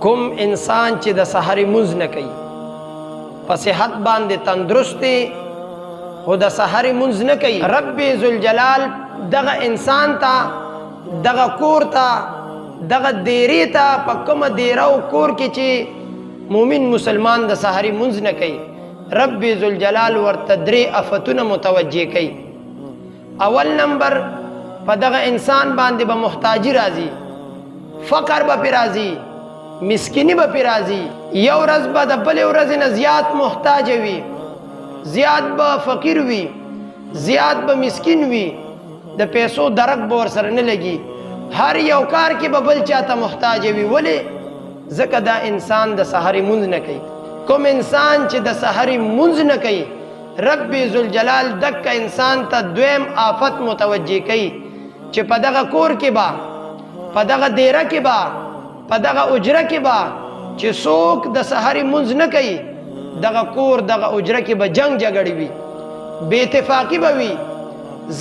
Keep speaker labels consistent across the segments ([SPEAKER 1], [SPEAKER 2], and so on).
[SPEAKER 1] کوم انسان چې د سحری مونځ نه کوي په صحت باندې تندرست دی خو د سحری مونځ نه کوي، رب ذوالجلال دغه انسان ته دغه کور ته دغه دیرې ته په کومه دیره او کور کې چې مومن مسلمان د سحری مونځ نه کوي رب ذوالجلال ورته درې آفتونه متوجه کوي. اول نمبر په دغه انسان باندې به محتاجی راځي، فقر به پې راځي، مسکینی به پې راځي، یو ورځ به د بلې ورځې نه زیات محتاج وي، زیات به فقیر وي، زیات به مسکین وي، د پیسو درک به ورسره نه لګي، هر یو کار کې به بل چاته محتاج وي. ولې؟ ځکه دا انسان د سحری مونځ نه کوي. کوم انسان چې د سحری مونځ نه کوي رب ذوالجلال دک انسان ته دویم آفت متوجه کوي چې په دغه کور کې با، په دغه دیره کې با، په دغه اجره کې با چې څوک د سحری مونځ نه کوي دغه کور دغه اجره کې به جنگ جګړې وي، بې اتفاقي به وي،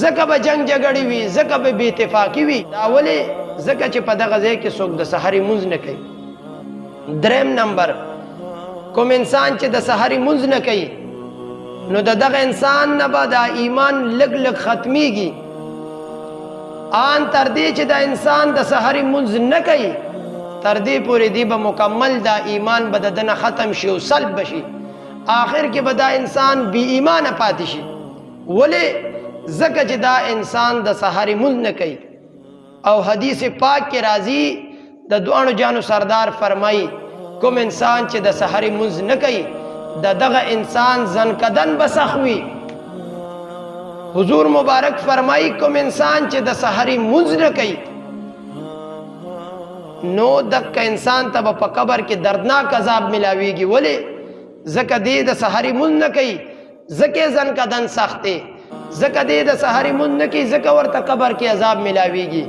[SPEAKER 1] ځکه به جنگ جګړې وي، ځکه به بې اتفاقي وي. دا ولې؟ ځکه چې په دغه ځای کې څوک د سحری مونځ نه کوي. دریم نمبر کوم انسان چې د سحری مونځ نه کوي نو دغه انسان نه به دا ایمان لږ لږ ختمیږي، آن تر دې چې دا انسان د سحری مونځ نه کوي تر دې پورې دی به مکمل دا ایمان به د نه ختم شي او سلب بشي، آخر کې به دا انسان بی ایمانه پاتې شي. ولې؟ ځکه چې دا انسان د سحری مونځ نه کوي. او حدیث پاک کې راځي د دوانو جانو سردار فرمایي کوم انسان چې د سحری مونځ نه کوي دغه انسان زنکدن بسخوي. حضور مبارک فرمایي کوم انسان چې د سحری مونځ نه کوي نو دغه انسان ته په قبر کې دردناک عذاب ملاويږي. ولې؟ ځکه دې د سحری مونځ نه کوي، ځکه زنکدن سخت دی، ځکه دې د سحری مونځ نه کوي، ځکه ورته قبر کې عذاب ملاويږي.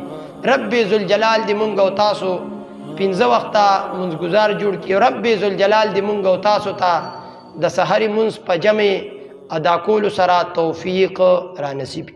[SPEAKER 1] رب ذوالجلال دې مونږ او تاسو 15 وخته مونځګزار جوړ کړي. رب ذوالجلال دې مونږ او تاسو ته د سحری مونځ په جمع ادا کولو سره توفیق را نصیب کړي.